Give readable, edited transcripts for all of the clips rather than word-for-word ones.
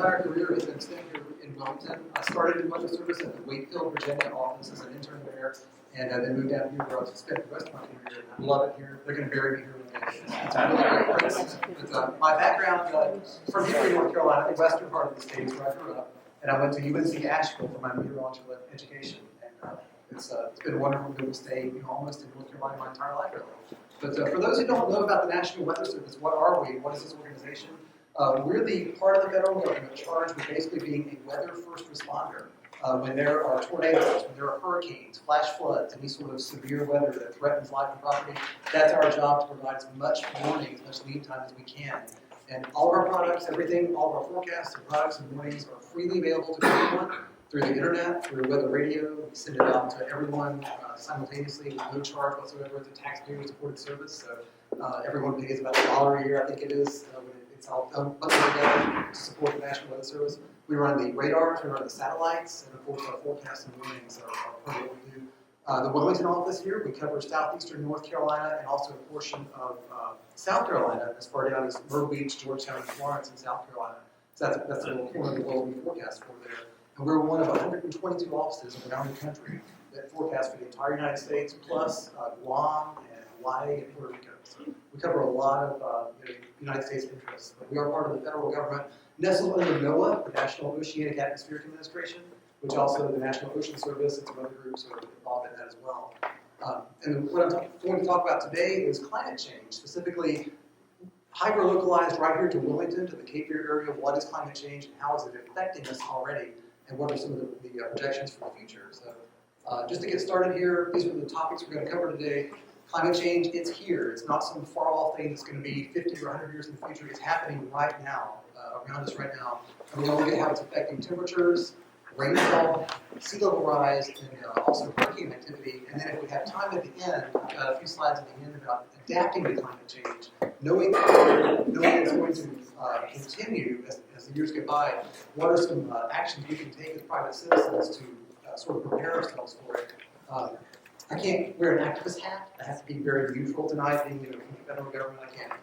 entire career has been spent here in Wilmington. I started in weather service at the Wakefield, Virginia office as an intern there, and then moved down here where I spent the rest of my career. I love it here. They're going to bury me here one day. It's a really great place. But, my background from Hickory, North Carolina, the western part of the state is where I grew up, and I went to UNC Asheville for my meteorological education. And it's been wonderful to stay almost in North Carolina my entire life. But for those who don't know about the National Weather Service, what are we? What is this organization? We're the part of the federal government charged with basically being a weather first responder. When there are tornadoes, when there are hurricanes, flash floods, any sort of severe weather that threatens life and property, that's our job to provide as much warning, as much lead time as we can. And all of our products, everything, all of our forecasts and products and warnings are freely available to everyone through the internet, through weather radio. We send it out to everyone simultaneously with no charge whatsoever. It's a taxpayer-supported service, so everyone pays about $1 a year, I think it is. It's all done together to support the National Weather Service. We run the radars, we run the satellites, and of course our forecasts and warnings are part of what we do. The Wilmington office here, we cover southeastern North Carolina and also a portion of South Carolina, as far down as Myrtle Beach, Georgetown, and Florence in South Carolina. So that's a little corner of the world we forecast for there. And we're one of 122 offices around the country that forecast for the entire United States, plus Guam and Hawaii and Puerto Rico. So we cover a lot of United States interests. But we are part of the federal government, nestled under NOAA, the National Oceanic Atmospheric Administration, which also the National Ocean Service and some other groups are involved in that as well. And what I'm going to talk about today is climate change, specifically hyper-localized right here to Wilmington, to the Cape Fear area. What is climate change and how is it affecting us already? And what are some of the projections for the future? So just to get started here, these are the topics we're going to cover today. Climate change, it's here. It's not some far-off thing that's going to be 50 or 100 years in the future. It's happening right now, around us right now. And we're going to look at how it's affecting temperatures, rainfall, sea level rise, and also hurricane activity. And then if we have time at the end, I've got a few slides at the end about adapting to climate change, knowing it's going to continue as the years go by. What are some actions we can take as private citizens to sort of prepare ourselves for it? I can't wear an activist hat. I have to be very neutral tonight, being from the federal government. I can't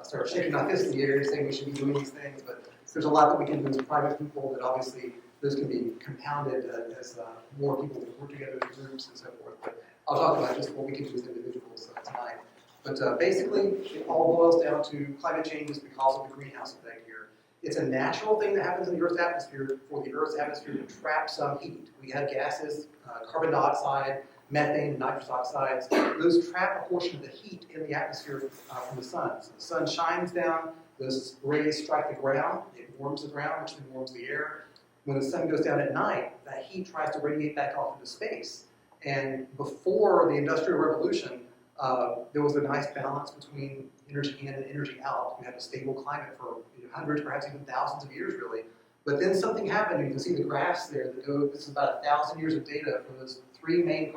start shaking my fist in the air saying we should be doing these things, but there's a lot that we can do as private people that obviously those can be compounded as more people work together in groups and so forth. But I'll talk about just what we can do as individuals tonight. But basically, it all boils down to climate change is because of the greenhouse effect here. It's a natural thing that happens in the Earth's atmosphere for the Earth's atmosphere to trap some heat. We have gases, carbon dioxide, methane, and nitrous oxides. Those trap a portion of the heat in the atmosphere from the sun. So the sun shines down, those rays strike the ground, it warms the ground, which then warms the air. When the sun goes down at night, that heat tries to radiate back off into space. And before the Industrial Revolution, there was a nice balance between energy in and energy out. We had a stable climate for hundreds, perhaps even thousands of years, really. But then something happened. You can see the graphs there that go, this is about 1,000 years of data for those three main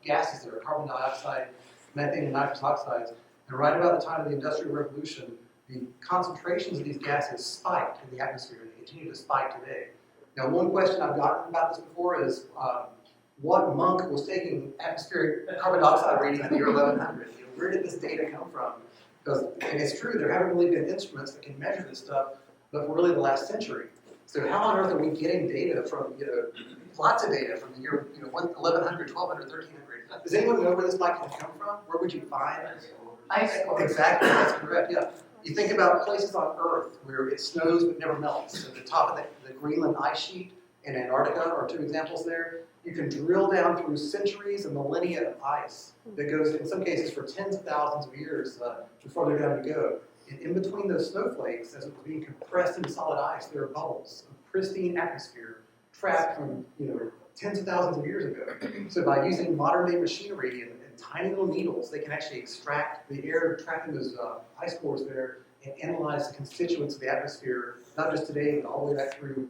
gases there, carbon dioxide, methane, and nitrous oxides. And right about the time of the Industrial Revolution, the concentrations of these gases spiked in the atmosphere, and they continue to spike today. Now, one question I've gotten about this before is, what monk was taking atmospheric carbon dioxide readings in the year 1100? Where did this data come from? Because, and it's true, there haven't really been instruments that can measure this stuff, but for really the last century. So how on earth are we getting data from, lots of data from the year, 1100, 1200, 1300? Does anyone know where this might have come from? Where would you find it? Ice core. Exactly, that's correct, yeah. You think about places on Earth where it snows but never melts. So the top of the Greenland ice sheet and Antarctica are two examples there. You can drill down through centuries and millennia of ice that goes, in some cases, for tens of thousands of years the farther down you go. And in between those snowflakes, as it was being compressed into solid ice, there are bubbles of pristine atmosphere trapped from tens of thousands of years ago. So by using modern-day machinery and tiny little needles, they can actually extract the air trapping those ice cores there and analyze the constituents of the atmosphere, not just today, but all the way back through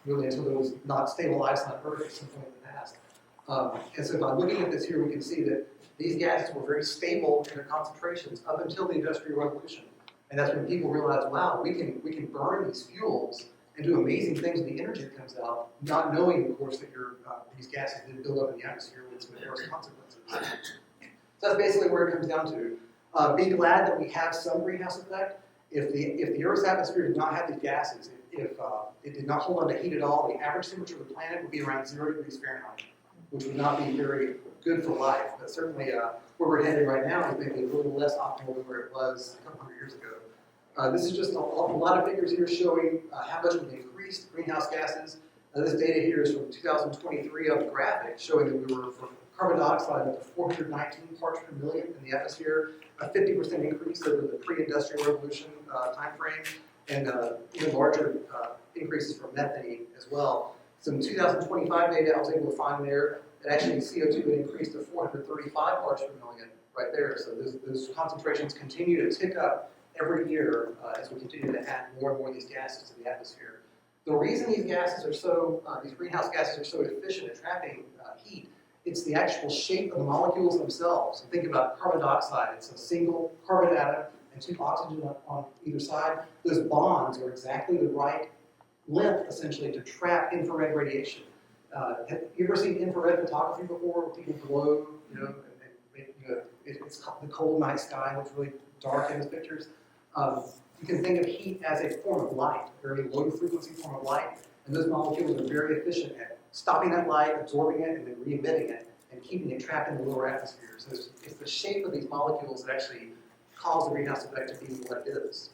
really until there was not stable ice on Earth at some point in the past. And so by looking at this here, we can see that these gases were very stable in their concentrations up until the Industrial Revolution. And that's when people realized, wow, we can burn these fuels and do amazing things with the energy that comes out, not knowing, of course, that these gases didn't build up in the atmosphere with some adverse consequences. So that's basically where it comes down to. Be glad that we have some greenhouse effect. If the Earth's atmosphere did not have these gases, it did not hold on to heat at all, the average temperature of the planet would be around 0 degrees Fahrenheit, which would not be very good for life. But certainly where we're headed right now is maybe a little less optimal than where it was a couple hundred years ago. This is just a lot of figures here showing how much we've increased greenhouse gases. This data here is from 2023 of the graphic, showing that we were from carbon dioxide up to 419 parts per million in the atmosphere, a 50% increase over the pre-industrial revolution time frame, and even larger increases for methane as well. Some 2025 data I was able to find there that actually CO2 had increased to 435 parts per million right there. So those concentrations continue to tick up every year as we continue to add more and more of these gases to the atmosphere. The reason these gases are so, these greenhouse gases are so efficient at trapping heat, it's the actual shape of the molecules themselves. So think about carbon dioxide. It's a single carbon atom and 2 oxygen on either side. Those bonds are exactly the right length, essentially, to trap infrared radiation. Have you ever seen infrared photography before, where people glow, it's the cold night sky looks really dark in those pictures? You can think of heat as a form of light, a very low frequency form of light, and those molecules are very efficient at stopping that light, absorbing it, and then re-emitting it, and keeping it trapped in the lower atmosphere. So it's the shape of these molecules that actually cause the greenhouse effect to be what it is.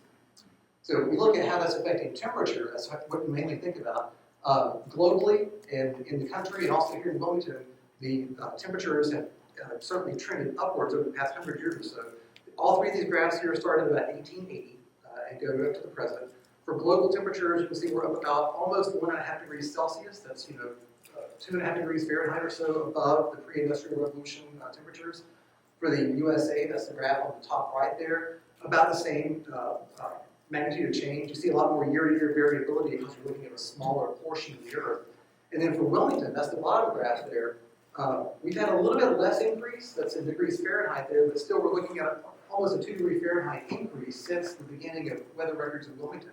So if we look at how that's affecting temperature, that's what we mainly think about. Globally, and in the country, and also here in Wilmington, the temperatures have certainly trended upwards over the past 100 years or so. All three of these graphs here started about 1880 and go up to the present. For global temperatures, you can see we're up about almost 1.5 degrees Celsius. That's 2.5 degrees Fahrenheit or so above the pre-industrial revolution temperatures. For the USA, that's the graph on the top right there, about the same magnitude of change. You see a lot more year-to-year variability because you're looking at a smaller portion of the Earth. And then for Wilmington, that's the bottom graph there, we've had a little bit less increase, that's in degrees Fahrenheit there, but still we're looking at almost a 2 degree Fahrenheit increase since the beginning of weather records in Wilmington.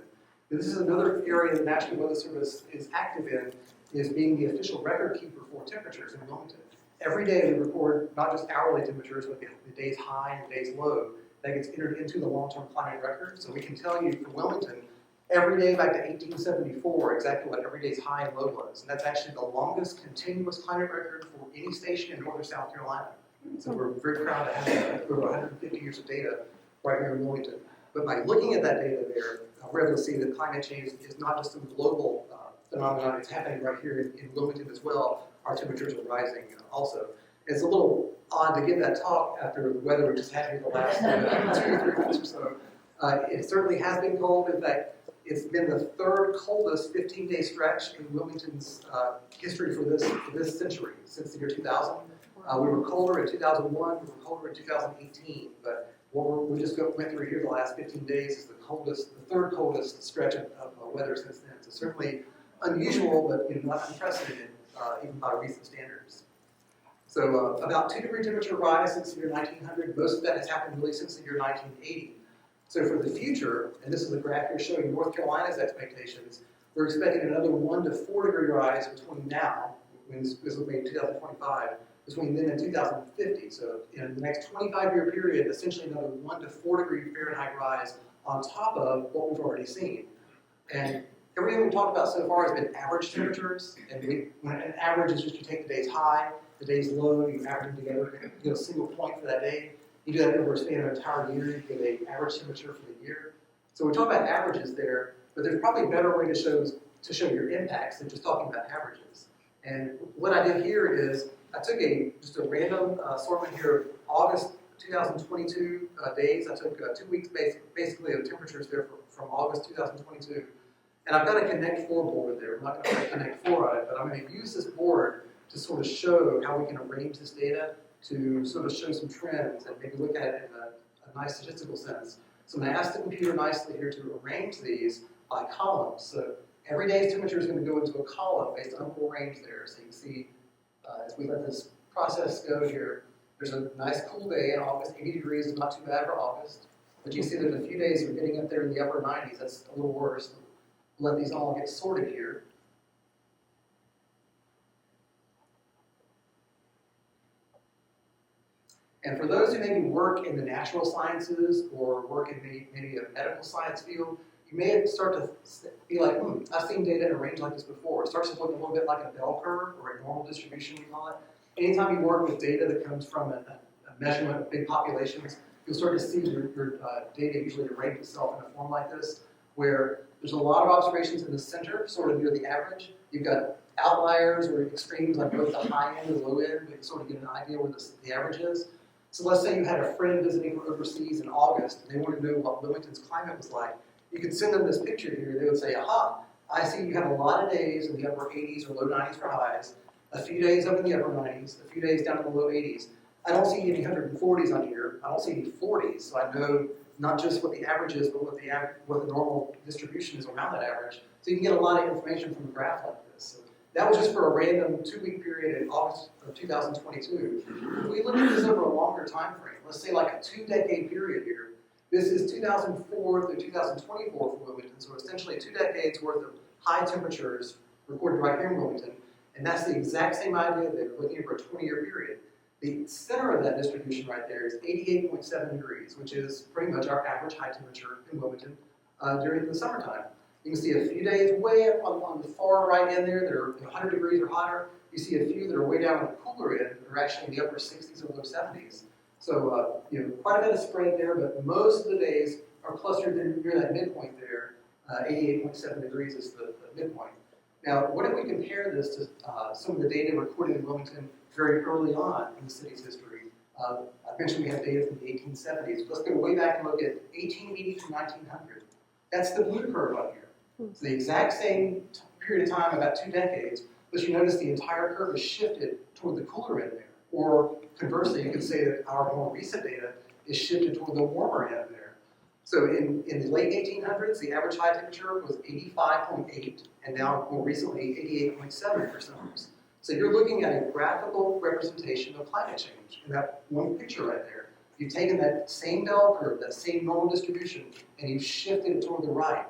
And this is another area the National Weather Service is active in, is being the official record keeper for temperatures in Wilmington. Every day we record not just hourly temperatures, but the day's high and the day's low. That gets entered into the long-term climate record. So we can tell you for Wilmington, every day back to 1874, exactly what every day's high and low was. And that's actually the longest continuous climate record for any station in northern South Carolina. So we're very proud to have over 150 years of data right here in Wilmington. But by looking at that data there, we're able to see that climate change is not just a global phenomenon, it's happening right here in Wilmington as well. Our temperatures are rising also. It's a little odd to give that talk after the weather we just had here the last 2 or 3 weeks or so. It certainly has been cold. In fact, it's been the third coldest 15-day stretch in Wilmington's history for this century, since the year 2000. We were colder in 2001, we were colder in 2018, but what we just went through here the last 15 days is the third coldest stretch of weather since then. So certainly unusual, but not unprecedented, even by recent standards. So about 2 degree temperature rise since the year 1900. Most of that has happened really since the year 1980. So for the future, and this is a graph here showing North Carolina's expectations, we're expecting another 1 to 4 degree rise between now, when this will be 2025, between then and 2050. So in the next 25-year period, essentially another 1 to 4 degree Fahrenheit rise on top of what we've already seen. And everything we've talked about so far has been average temperatures. And when an average is just you take the day's high, the day's low, you average them together, you get a single point for that day. You do that over a span of an entire year, you get an average temperature for the year. So we talk about averages there, but there's probably a better way to show your impacts than just talking about averages. And what I did here is I took just a random assortment here of August 2022 days. I took 2 weeks basically of temperatures there from August 2022. And I've got a Connect 4 board there. I'm not going to Connect 4 on it, but I'm going to use this board to sort of show how we can arrange this data to sort of show some trends and maybe look at it in a nice statistical sense. So I'm going to ask the computer nicely here to arrange these by columns. So every day's temperature is going to go into a column based on a whole range there. So you can see as we let this process go here, there's a nice cool day in August. 80 degrees is not too bad for August. But you see there's a few days you're getting up there in the upper 90s. That's a little worse. Let these all get sorted here. And for those who maybe work in the natural sciences or work in maybe a medical science field, you may start to be like, I've seen data in a range like this before. It starts to look a little bit like a bell curve or a normal distribution, we call it. Anytime you work with data that comes from a measurement of big populations, you'll start to see your data usually arrange itself in a form like this, where there's a lot of observations in the center, sort of near the average. You've got outliers or extremes on both the high end and the low end. You can sort of get an idea where the average is. So let's say you had a friend visiting from overseas in August, and they wanted to know what Wilmington's climate was like. You could send them this picture here. They would say, aha, I see you have a lot of days in the upper 80s or low 90s for highs, a few days up in the upper 90s, a few days down in the low 80s. I don't see any 140s on here. I don't see any 40s. So I know not just what the average is, but what the normal distribution is around that average. So you can get a lot of information from a graph like this. So that was just for a random 2-week period in August of 2022. If we look at this over a longer time frame, let's say like a 2-decade period here, this is 2004 through 2024 for Wilmington, so essentially 2 decades worth of high temperatures recorded right here in Wilmington, and that's the exact same idea that we're looking at for a 20-year period. The center of that distribution right there is 88.7 degrees, which is pretty much our average high temperature in Wilmington during the summertime. You can see a few days way up on the far right end there that are 100 degrees or hotter. You see a few that are way down on the cooler end that are actually in the upper 60s or low 70s. So, quite a bit of spread there, but most of the days are clustered near that midpoint there. 88.7 degrees is the midpoint. Now, what if we compare this to some of the data recorded in Wilmington very early on in the city's history? I mentioned we have data from the 1870s. Let's go way back and look at 1880 to 1900. That's the blue curve up here. It's the exact same period of time, about 2 decades, but you notice the entire curve is shifted toward the cooler end there. Or conversely, you could say that our more recent data is shifted toward the warmer end there. So in the late 1800s, the average high temperature was 85.8, and now more recently 88.7 for summers. So you're looking at a graphical representation of climate change in that one picture right there. You've taken that same bell curve, that same normal distribution, and you've shifted it toward the right,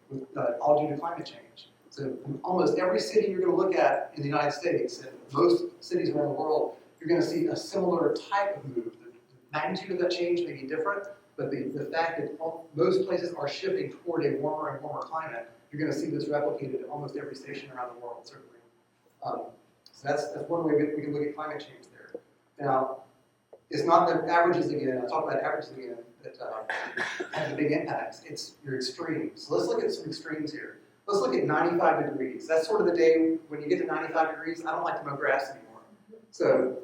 with, all due to climate change. So almost every city you're going to look at in the United States, and most cities around the world, you're going to see a similar type of move. The magnitude of that change may be different, but the fact that most places are shifting toward a warmer and warmer climate, you're going to see this replicated at almost every station around the world, certainly. So that's one way we can look at climate change there. Now, it's not the averages again, I'll talk about averages again, that have the big impacts. It's your extremes. So let's look at some extremes here. Let's look at 95 degrees. That's sort of the day when you get to 95 degrees, I don't like to mow grass anymore. So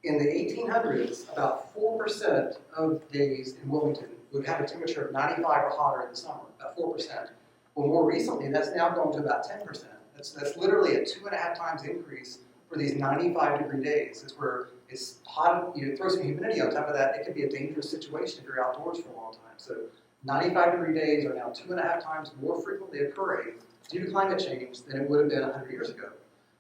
in the 1800s, about 4% of days in Wilmington would have a temperature of 95 or hotter in the summer, about 4%. Well, more recently, that's now gone to about 10%. That's literally a 2.5 times increase for these 95-degree days. It's where it's hot, you throw some humidity on top of that, it can be a dangerous situation if you're outdoors for a long time. So 95-degree days are now 2.5 times more frequently occurring due to climate change than it would have been 100 years ago.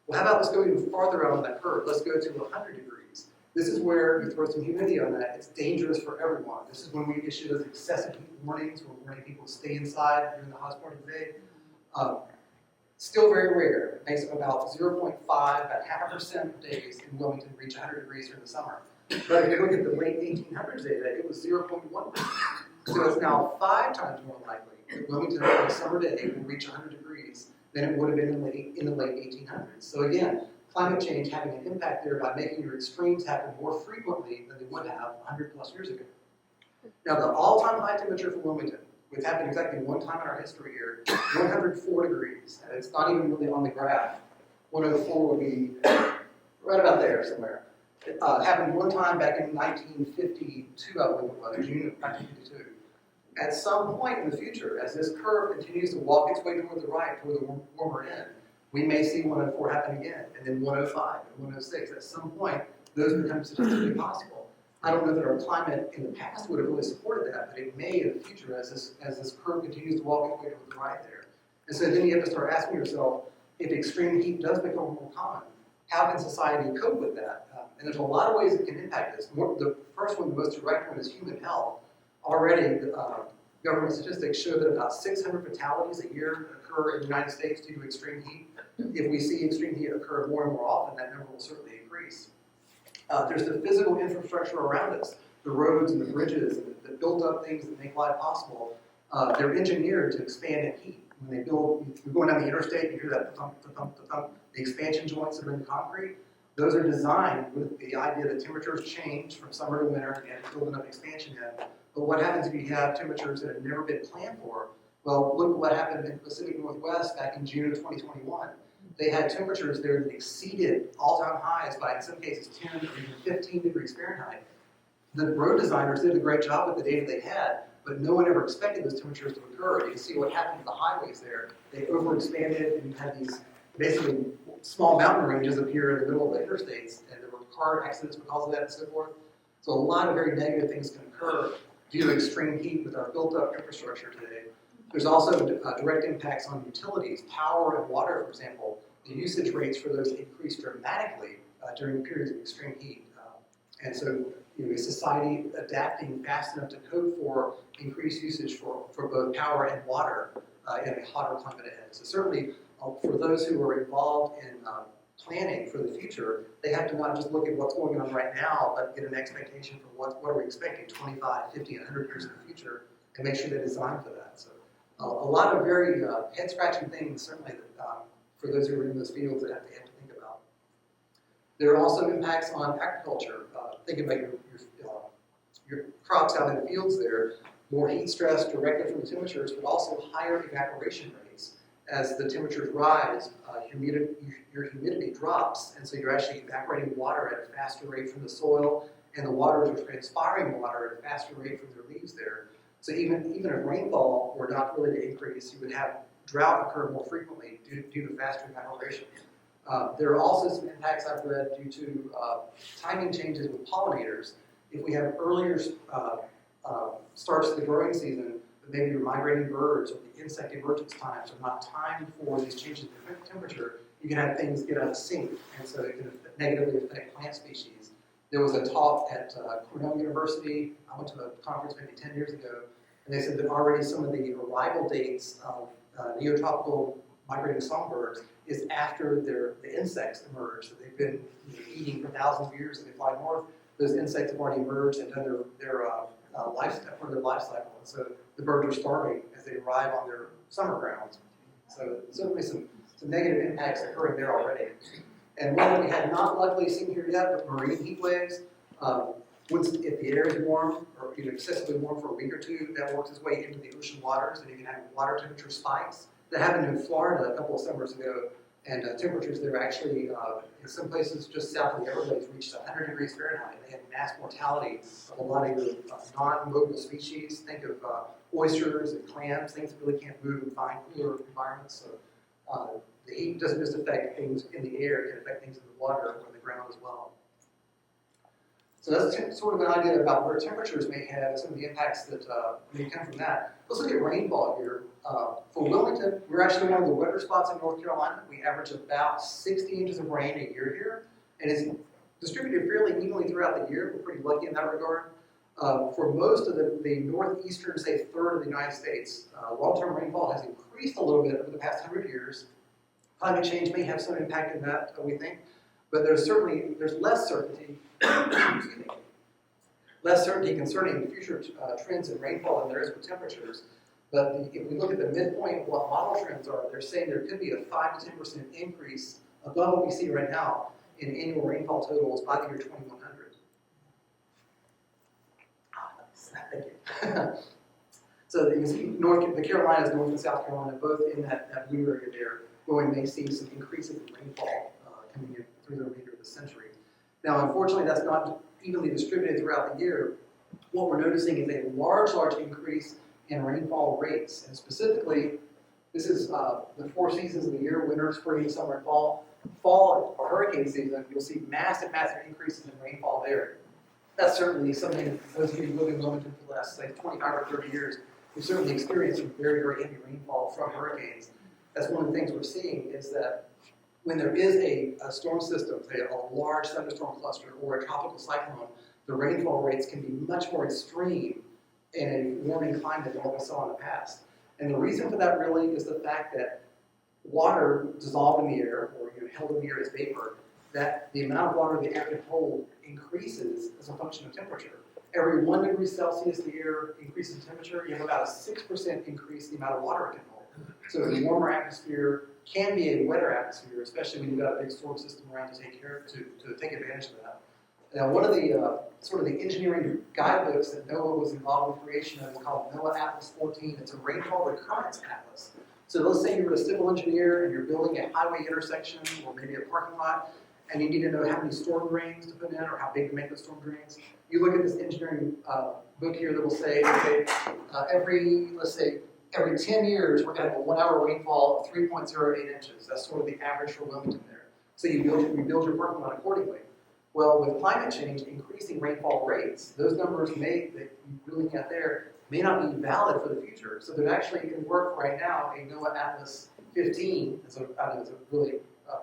Well, how about let's go even farther out on that curve. Let's go to 100 degrees. This is where you throw some humidity on that. It's dangerous for everyone. This is when we issue those excessive heat warnings. We're warning people to stay inside during the hottest part of the day. Still very rare. It makes about 0.5, about 0.5% of days in Wilmington reach 100 degrees during the summer. But if you look at the late 1800s data, it was 0.1%. So it's now 5 times more likely that Wilmington on a summer day will reach 100 degrees than it would have been in the late 1800s. So again, climate change having an impact there by making your extremes happen more frequently than they would have 100 plus years ago. Now the all-time high temperature for Wilmington, which happened exactly one time in our history here, 104 degrees. And it's not even really on the graph. 104 would be right about there somewhere. It happened one time back in 1952, I believe it was, June of 1952. At some point in the future, as this curve continues to walk its way toward the right, toward the warmer end, we may see 104 happen again, and then 105 and 106. At some point, those become statistically possible. I don't know that our climate in the past would have really supported that, but it may in the future as this curve continues to walk its way toward the right there. And so then you have to start asking yourself, if extreme heat does become more common, how can society cope with that? And there's a lot of ways it can impact this. The first one, the most direct one, is human health. Already, government statistics show that about 600 fatalities a year occur in the United States due to extreme heat. If we see extreme heat occur more and more often, that number will certainly increase. There's the physical infrastructure around us, the roads and the bridges, and the built-up things that make life possible. they're engineered to expand and heat. When they build, you're going down the interstate, you hear that thump, thump, thump, the expansion joints that are in the concrete. Those are designed with the idea that temperatures change from summer to winter and you have to build enough expansion in. But what happens if you have temperatures that have never been planned for? Well, look at what happened in the Pacific Northwest back in June of 2021. They had temperatures there that exceeded all-time highs by, in some cases, 10 or even 15 degrees Fahrenheit. The road designers did a great job with the data they had, but no one ever expected those temperatures to occur. You can see what happened to the highways there. They overexpanded and you had these basically small mountain ranges appear in the middle of the interstates, and there were car accidents because of that and so forth. So a lot of very negative things can occur due to extreme heat with our built-up infrastructure today. There's also direct impacts on utilities, power and water, for example. The usage rates for those increase dramatically during periods of extreme heat. And so, society adapting fast enough to cope for increased usage for both power and water in a hotter climate ahead. So certainly, for those who are involved in planning for the future, they have to not just look at what's going on right now, but get an expectation for what are we expecting 25, 50, 100 years in the future, and make sure they design for that. So a lot of very head-scratching things, certainly, that, for those who are in those fields that have to think about. There are also impacts on agriculture. Think about your crops out in the fields there, more heat stress directly from the temperatures, but also higher evaporation rates. As the temperatures rise, your humidity drops, and so you're actually evaporating water at a faster rate from the soil, and the waters are transpiring water at a faster rate from their leaves there. So even if rainfall were not really to increase, you would have drought occur more frequently due to faster evaporation. There are also some impacts I've read due to timing changes with pollinators. If we have earlier starts to the growing season, but maybe your migrating birds or the insect emergence times are not timed for these changes in temperature, you can have things get out of sync, and so it can negatively affect plant species. There was a talk at Cornell University. I went to a conference maybe 10 years ago, and they said that already some of the arrival dates of neotropical migrating songbirds is after the insects emerge that they've been eating for thousands of years, and they fly north. Those insects have already emerged and done their life cycle, and so the birds are starving as they arrive on their summer grounds. So certainly some negative impacts occurring there already. And one that we have not luckily seen here yet, but marine heat waves. If the air is warm or excessively warm for a week or two, that works its way into the ocean waters, and you can have water temperature spikes. That happened in Florida a couple of summers ago, and temperatures there actually, in some places just south of the Everglades, reached 100 degrees Fahrenheit. They had mass mortality of a lot of your non-mobile species. Think of oysters and clams, things that really can't move in fine, cooler environments. So the heat doesn't just affect things in the air, it can affect things in the water or the ground as well. So that's sort of an idea about where temperatures may have some of the impacts that may come from that. Let's look at rainfall here. For Wilmington, we're actually one of the wetter spots in North Carolina. We average about 60 inches of rain a year here, and it's distributed fairly evenly throughout the year. We're pretty lucky in that regard. For most of the northeastern, say, third of the United States, long-term rainfall has increased a little bit over the past 100 years. Climate change may have some impact in that, we think, but there's less certainty. Less certainty concerning future trends in rainfall than there is with temperatures. But if we look at the midpoint of what model trends are, they're saying there could be a 5 to 10% increase above what we see right now in annual rainfall totals by the year 2100. Thank you. So you can see the Carolinas, North and South Carolina, both in that blue area there, where we may see some increases in rainfall coming in through the remainder of the century. Now, unfortunately, that's not evenly distributed throughout the year. What we're noticing is a large increase in rainfall rates. And specifically, this is the 4 seasons of the year: winter, spring, summer, and fall. Fall or hurricane season, you'll see massive increases in rainfall there. That's certainly something those of you who live in Wilmington for the last, say, 25 or 30 years, we've certainly experienced some very, very heavy rainfall from hurricanes. That's one of the things we're seeing is that when there is a storm system, say a large thunderstorm cluster or a tropical cyclone, the rainfall rates can be much more extreme in a warming climate than what we saw in the past. And the reason for that really is the fact that water dissolved in the air, or held in the air as vapor, that the amount of water the air can hold increases as a function of temperature. every 1 degree Celsius the air increases in temperature, you have about a 6% increase in the amount of water it can hold. So a warmer atmosphere can be a wetter atmosphere, especially when you've got a big storm system around to take advantage of that. Now, one of the sort of the engineering guidebooks that NOAA was involved with the creation of is called NOAA Atlas 14. It's a rainfall recurrence atlas. So let's say you're a civil engineer and you're building a highway intersection or maybe a parking lot, and you need to know how many storm drains to put in or how big to make the storm drains. You look at this engineering book here that will say, okay, every 10 years we're going to have a 1 hour rainfall of 3.08 inches. That's sort of the average for Wilmington there. So you build your parking lot accordingly. Well, with climate change increasing rainfall rates, those numbers that you're looking at there may not be valid for the future. So there's actually in work right now a NOAA Atlas 15, I know it's a really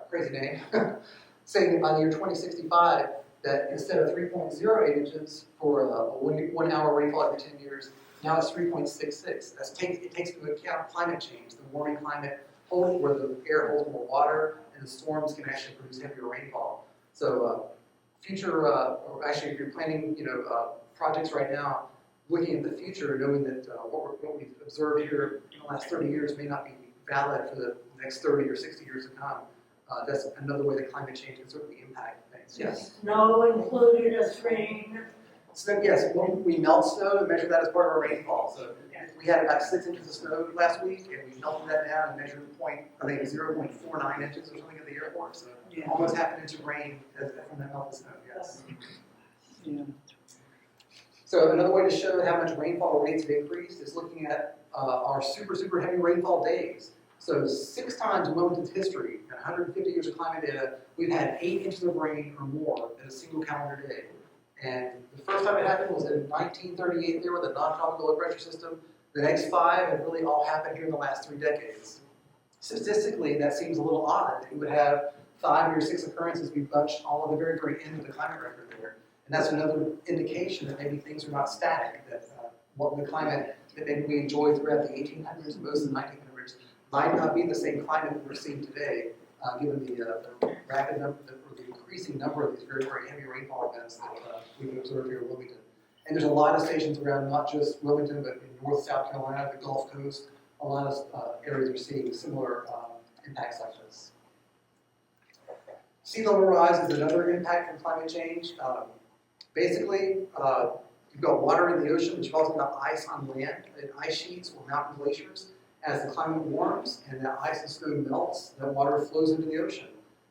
crazy name, saying that by the year 2065, that instead of 3.08 inches for a 1 hour rainfall every 10 years, now it's 3.66. It takes into account climate change, the warming climate, where the air holds more water, and the storms can actually produce heavier rainfall. So if you're planning, projects right now, looking at the future, knowing that what we've observed here in the last 30 years may not be valid for the next 30 or 60 years to come. That's another way that climate change can certainly impact things. Yes? Snow included as rain. So yes, we melt snow and measure that as part of our rainfall. So we had about 6 inches of snow last week, and we melted that down and measured 0.49 inches or something at the airport. So almost half an inch of rain from that melted snow. Yes. Yeah. So another way to show how much rainfall rates have increased is looking at our super heavy rainfall days. So 6 times in Wilmington's history, in 150 years of climate data, we've had 8 inches of rain or more in a single calendar day. And the first time it happened was in 1938 there with a non-tropical low pressure system. The next 5 have really all happened here in the last 3 decades. Statistically, that seems a little odd. You would have 5 or 6 occurrences be bunched all at the very, very end of the climate record there. And that's another indication that maybe things are not static, that what the climate that maybe we enjoyed throughout the 1800s and most of the 1900s might not be the same climate that we're seeing today, given the rapid number, or the increasing number of these very, very heavy rainfall events that we've observed here in Wilmington. And there's a lot of stations around, not just Wilmington, but in North South Carolina, the Gulf Coast, a lot of areas are seeing similar impacts like this. Sea level rise is another impact from climate change. Basically, you've got water in the ocean, but you've also got ice on land, and ice sheets or mountain glaciers. As the climate warms and that ice and snow melts, that water flows into the ocean.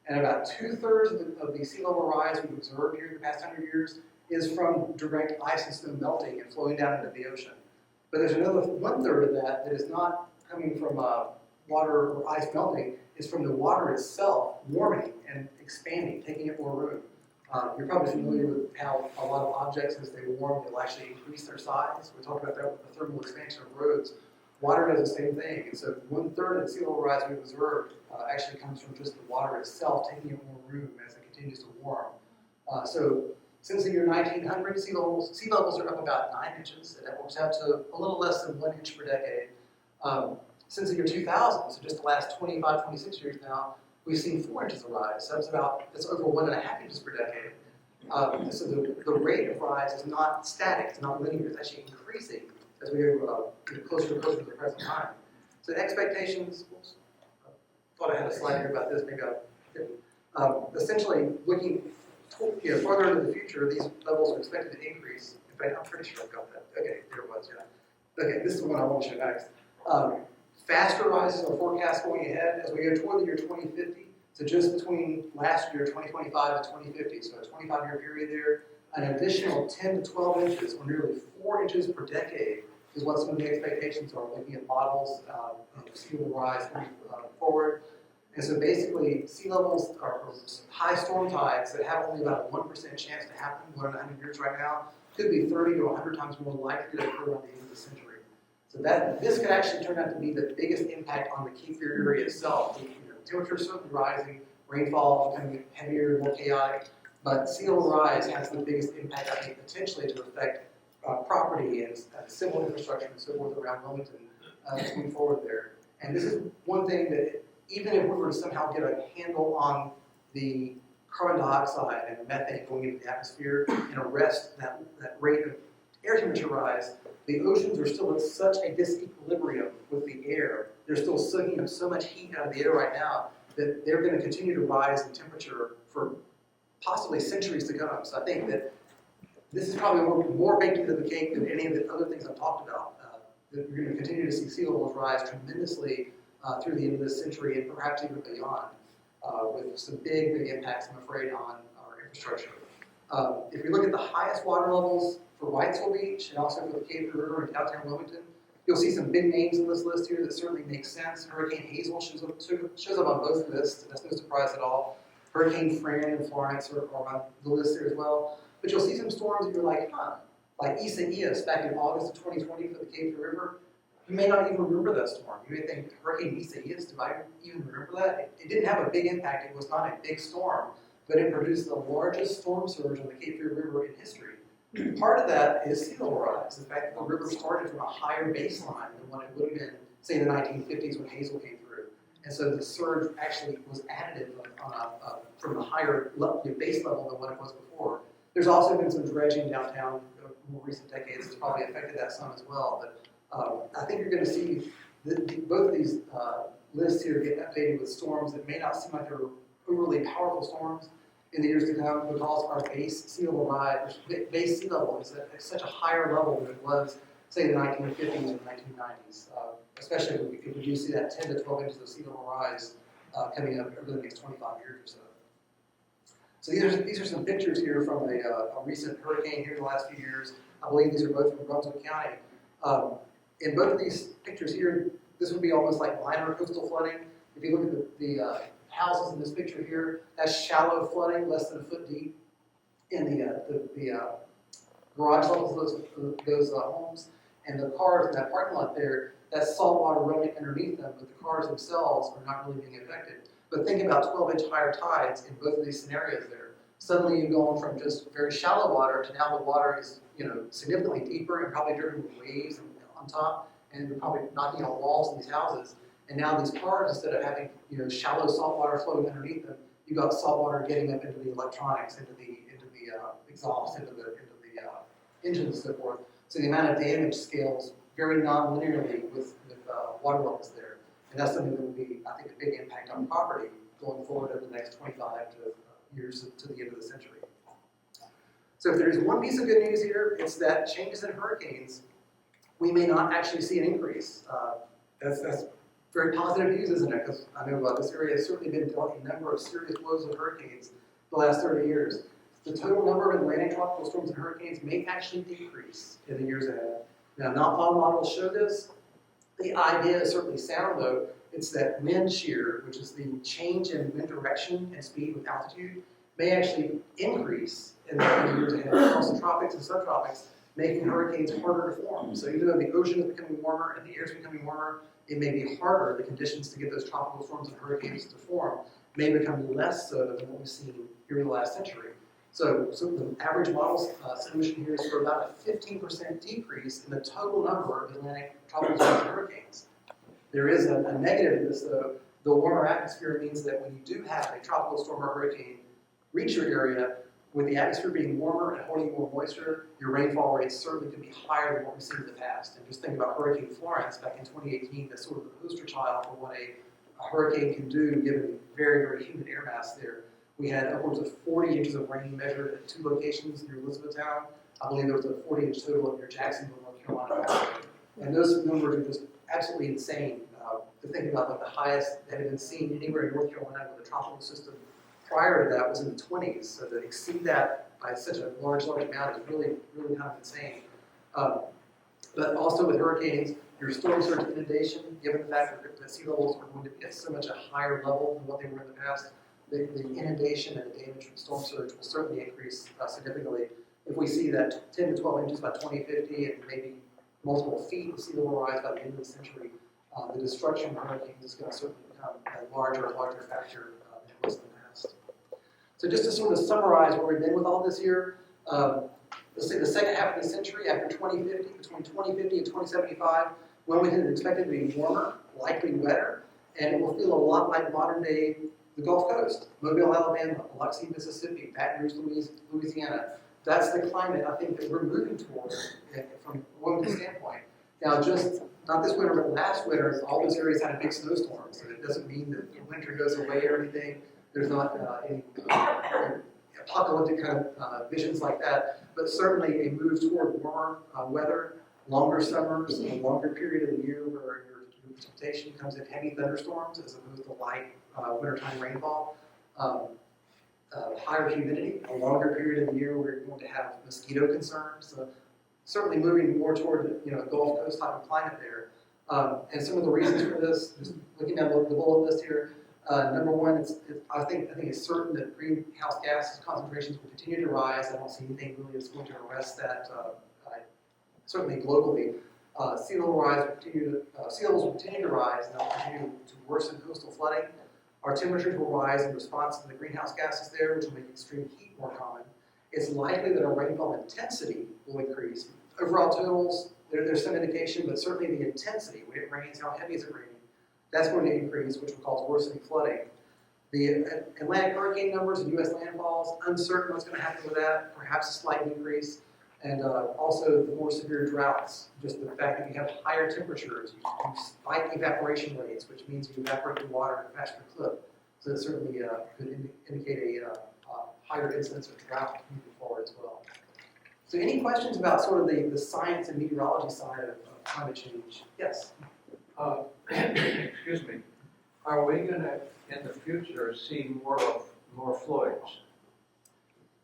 And about 2/3 of the sea level rise we've observed here in the past 100 years is from direct ice and snow melting and flowing down into the ocean. But there's another 1/3 of that is not coming from water or ice melting, it's from the water itself warming and expanding, taking up more room. You're probably familiar with how a lot of objects, as they warm, they'll actually increase their size. We talked about that with the thermal expansion of roads. Water does the same thing, and so 1/3 of the sea level rise we've observed actually comes from just the water itself taking up more room as it continues to warm. So since the year 1900, sea levels are up about 9 inches, and that works out to a little less than 1 inch per decade. Since the year 2000, so just the last 25, 26 years now, we've seen 4 inches of rise. So that's over 1.5 inches per decade. So the rate of rise is not static, it's not linear, it's actually increasing as we go closer and closer to the present time. So expectations, I thought I had a slide here about this, maybe I didn't. Essentially, looking farther into the future, these levels are expected to increase. In fact, I'm pretty sure I've got that. Okay, there it was, yeah. Okay, this is the one I want to show next. Faster rises are forecast going ahead as we go toward the year 2050. So just between last year, 2025, and 2050, so a 25-year period there, an additional 10 to 12 inches, or nearly 4 inches per decade, is what some of the expectations are, looking at models of sea level rise going forward. And so basically, sea levels are high storm tides that have only about a 1% chance to happen 1 in 100 years right now, could be 30 to 100 times more likely to occur around the end of the century. So this could actually turn out to be the biggest impact on the Cape Fear area itself. Temperature certainly rising, rainfall becoming heavier and more chaotic, but sea level rise has the biggest impact, I think, potentially to affect property and civil infrastructure and so forth around Wilmington as we move forward there. And this is one thing that even if we were to somehow get a handle on the carbon dioxide and methane going into the atmosphere and arrest that rate of air temperature rise, the oceans are still at such a disequilibrium with the air. They're still soaking up so much heat out of the air right now that they're going to continue to rise in temperature for possibly centuries to come. So I think that this is probably more baked into the cake than any of the other things I've talked about. That we're going to continue to see sea levels rise tremendously through the end of this century and perhaps even beyond, with some big, big impacts, I'm afraid, on our infrastructure. If we look at the highest water levels for Whitesville Beach and also for the Cave River in downtown Wilmington, you'll see some big names in this list here that certainly make sense. Hurricane Hazel shows up on both lists. That's no surprise at all. Hurricane Fran and Florence are on the list there as well. But you'll see some storms that you're like, like Isaias back in August of 2020 for the Cave River. You may not even remember that storm. You may think, Hurricane Isaias, do I even remember that? It didn't have a big impact. It was not a big storm, but it produced the largest storm surge on the Cape Fear River in history. Part of that is sea level rise. The fact that the river started from a higher baseline than what it would have been, say, in the 1950s when Hazel came through. And so the surge actually was additive from a higher base level than what it was before. There's also been some dredging downtown in more recent decades that's probably affected that some as well. But I think you're going to see both of these lists here get updated with storms that may not seem like they're overly powerful storms in the years to come, because our base sea level rise, base sea level is at such a higher level than it was, say, in the 1950s and 1990s. Especially if we do see that 10 to 12 inches of sea level rise coming up over the next 25 years or so. So these are some pictures here from a recent hurricane here in the last few years. I believe these are both from Brunswick County. In both of these pictures here, this would be almost like minor coastal flooding. If you look at the houses in this picture here, that's shallow flooding, less than a foot deep in the garage levels of those homes. And the cars in that parking lot there, that's salt water running underneath them, but the cars themselves are not really being affected. But think about 12-inch higher tides in both of these scenarios there. Suddenly you go on from just very shallow water to now the water is significantly deeper and probably driven with waves on top, and they're probably knocking out walls in these houses. And now these cars, instead of having shallow salt water flowing underneath them, you got salt water getting up into the electronics, into the exhaust, into the engine and so forth. So the amount of damage scales very non-linearly with water levels there. And that's something that will be, I think, a big impact on property going forward over the next 25 years to the end of the century. So if there's one piece of good news here, it's that changes in hurricanes, we may not actually see an increase. That's very positive news, isn't it? Because I know this area has certainly been dealt a number of serious blows of hurricanes the last 30 years. The total number of Atlantic tropical storms and hurricanes may actually decrease in the years ahead. Now, not all models show this. The idea is certainly sound, though. It's that wind shear, which is the change in wind direction and speed with altitude, may actually increase in the years ahead across the tropics and subtropics, making hurricanes harder to form. So even though the ocean is becoming warmer and the air is becoming warmer, it may be harder. The conditions to get those tropical storms and hurricanes to form may become less so than what we've seen here in the last century. So the average model solution here is for about a 15% decrease in the total number of Atlantic tropical storms and hurricanes. There is a negative in this, though. The warmer atmosphere means that when you do have a tropical storm or hurricane reach your area, with the atmosphere being warmer and holding more moisture, your rainfall rates certainly could be higher than what we've seen in the past. And just think about Hurricane Florence back in 2018, that's sort of the poster child for what a hurricane can do given very, very humid air mass there. We had upwards of 40 inches of rain measured at 2 locations near Elizabethtown. I believe there was a 40-inch total near Jacksonville, North Carolina. And those numbers are just absolutely insane. To think about the highest that had been seen anywhere in North Carolina with a tropical system prior to that was in the 20s. So to exceed that by such a large amount is really, really kind of insane. But also with hurricanes, your storm surge inundation, given the fact that sea levels are going to be at so much a higher level than what they were in the past, the inundation and the damage from storm surge will certainly increase significantly. If we see that 10 to 12 inches by 2050 and maybe multiple feet of sea level rise by the end of the century, the destruction of hurricanes is going to certainly become a larger and larger factor than it was in the past. So just to sort of summarize where we've been with all this here, let's say the second half of the century, after 2050, between 2050 and 2075, Wilmington is expected to be warmer, likely wetter, and it will feel a lot like modern day the Gulf Coast, Mobile, Alabama, Biloxi, Mississippi, Baton Rouge, Louisiana. that's the climate I think that we're moving towards from a Wilmington standpoint. Now, just not this winter, but last winter, all those areas had a big snowstorm, so it doesn't mean that the winter goes away or anything. There's not any apocalyptic kind of visions like that, but certainly a move toward warmer weather, longer summers, a longer period of the year where your precipitation comes in heavy thunderstorms as opposed to light wintertime rainfall. Higher humidity, a longer period of the year where you're going to have mosquito concerns. So certainly moving more toward a Gulf Coast type of climate there. And some of the reasons for this, just looking at the bullet list here, number one, I think it's certain that greenhouse gas concentrations will continue to rise. I don't see anything really that's going to arrest that. Certainly globally, sea levels will continue to rise, and they'll continue to worsen coastal flooding. Our temperatures will rise in response to the greenhouse gases there, which will make extreme heat more common. It's likely that our rainfall intensity will increase. Overall totals, there's some indication, but certainly the intensity, when it rains, how heavy is it raining, that's going to increase, which will cause worsening flooding. The Atlantic hurricane numbers and U.S. landfalls, uncertain what's going to happen with that, perhaps a slight increase. And also the more severe droughts, just the fact that you have higher temperatures, you spike evaporation rates, which means you evaporate the water at a faster clip. So it certainly could indicate a higher incidence of drought moving forward as well. So any questions about sort of the science and meteorology side of climate change? Yes? Excuse me. Are we going to, in the future, see more Floyds?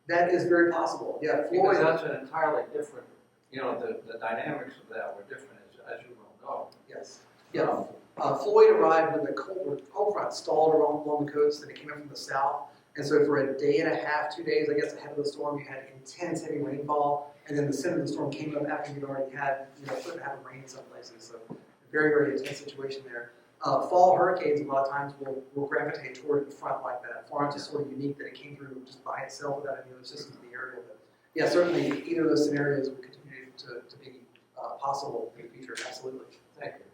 That is very possible. Yeah, Because Floyd. that's an entirely different, the dynamics of that were different, as you well know. Yes. Yeah. Floyd arrived when the cold front stalled along the coast, and it came in from the south. And so for a day and a half, 2 days, I guess, ahead of the storm, you had intense heavy rainfall. And then the center of the storm came up after you'd already had, a foot and a half of rain in some places. So very, very intense situation there. Fall hurricanes, a lot of times, will gravitate toward the front like that. Florence is sort of unique that it came through just by itself without any other systems in the area. But yeah, certainly either of those scenarios will continue to be possible in the future. Absolutely. Thank you.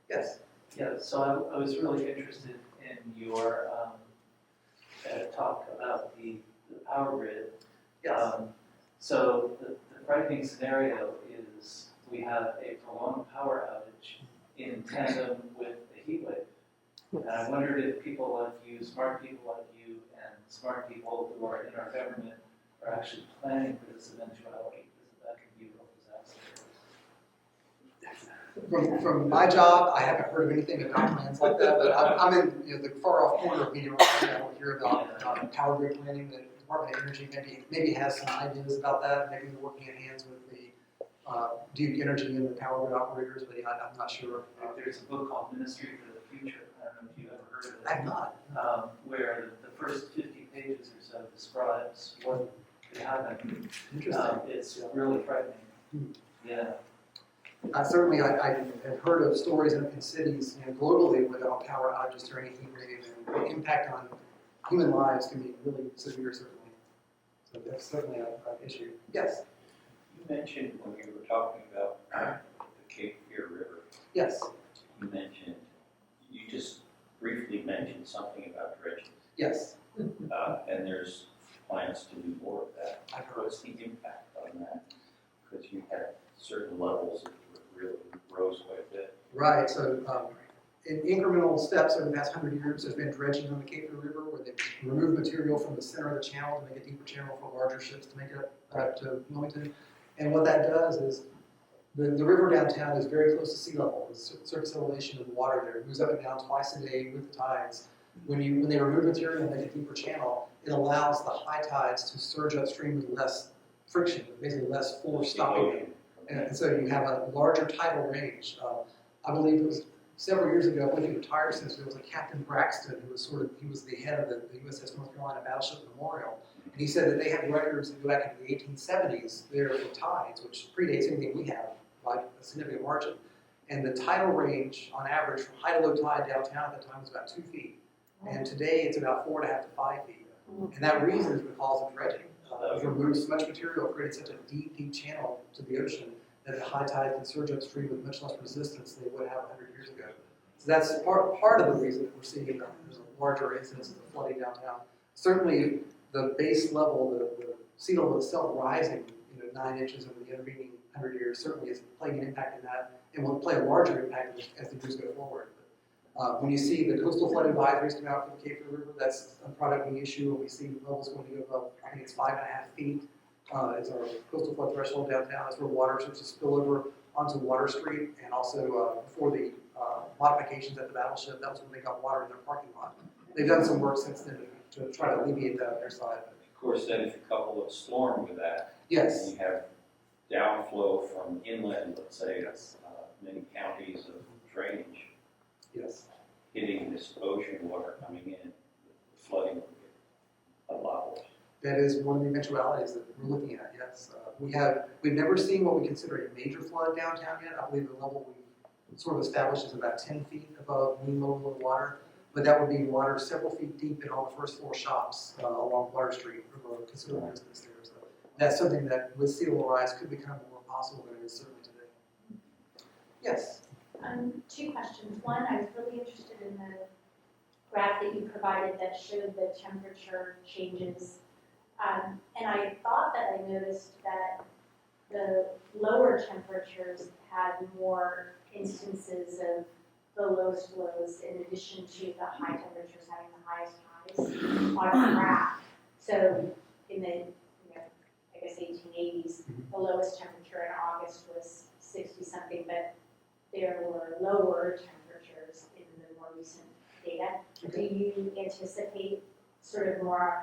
Yes. Yeah, so I was really interested in your talk about the power grid. Yes. So the frightening scenario is we have a prolonged power outage in tandem with the heat wave. And I wondered if people like you, smart people like you, and smart people who are in our government are actually planning for this eventuality, because that could be a real disaster. From my job, I haven't heard of anything about plans like that, but I'm in the far off corner of meteorology. I don't hear about power grid planning. The Department of Energy maybe has some ideas about that. Maybe they're working in hands with the Duke Energy and the power grid operators, but I'm not sure. There's a book called Ministry for the Future. I don't know if you've ever heard of it. I have not. Where the first 50 pages or so describes what could happen. Interesting. It's really frightening. Yeah. Certainly, I have heard of stories in cities globally with power outages during a heat wave, and the impact on human lives can be really severe, certainly. So that's certainly an issue. Yes? You mentioned when we were talking about the Cape Fear River, Yes. you just briefly mentioned something about dredging. Yes. And there's plans to do more of that. I've heard. What's the impact on that? Because you had certain levels that really rose quite a bit. Right. So in incremental steps over the past 100 years, there's been dredging on the Cape Fear River where they remove material from the center of the channel to make a deeper channel for larger ships to make it up to Wilmington. And what that does is the river downtown is very close to sea level. The surface elevation of the water there moves up and down twice a day with the tides. When they remove material and make a deeper channel, it allows the high tides to surge upstream with less friction, basically less force stopping them. And so you have a larger tidal range. I believe it was several years ago, I believe he retired since there was a Captain Braxton who was he was the head of the USS North Carolina Battleship Memorial. And he said that they had records that go back into the 1870s there with tides, which predates anything we have by a significant margin. And the tidal range, on average, from high to low tide downtown at the time was about 2 feet. And today it's about 4.5 to 5 feet. And that reason is because of dredging. It removes so much material, created such a deep channel to the ocean that the high tide can surge upstream with much less resistance than they would have 100 years ago. So that's part of the reason that we're seeing there's a larger incidence of the flooding downtown. Certainly, the base level, the sea level itself rising, 9 inches over the intervening 100 years certainly is playing an impact in that, and will play a larger impact as the years go forward. When you see the coastal flood advisories come out for the Cape Fear River, that's a product we issue, and we see levels going to go above, I think it's 5.5 feet, is our coastal flood threshold downtown. That's where water starts to spill over onto Water Street, and also before the modifications at the Battleship, that was when they got water in their parking lot. They've done some work since then to try to alleviate that on their side. Of course, then if you couple a storm with that, Yes. and you have downflow from inland, let's say, many counties of drainage, Yes. hitting this ocean water coming in, the flooding will get a lot worse. That is one of the eventualities that we're looking at, yes. We've never seen what we consider a major flood downtown yet. I believe the level we've sort of established is about 10 feet above mean level of water. But that would be water several feet deep in all the first floor shops along Water Street, for considerable distance there. So that's something that with sea level rise could become more possible than it is certainly today. Yes? 2 questions. One, I was really interested in the graph that you provided that showed the temperature changes. And I thought that I noticed that the lower temperatures had more instances of the lowest lows in addition to the high temperatures having the highest highs on the graph. So in the, I guess 1880s, the lowest temperature in August was 60 something, but there were lower temperatures in the more recent data. Do you anticipate sort of more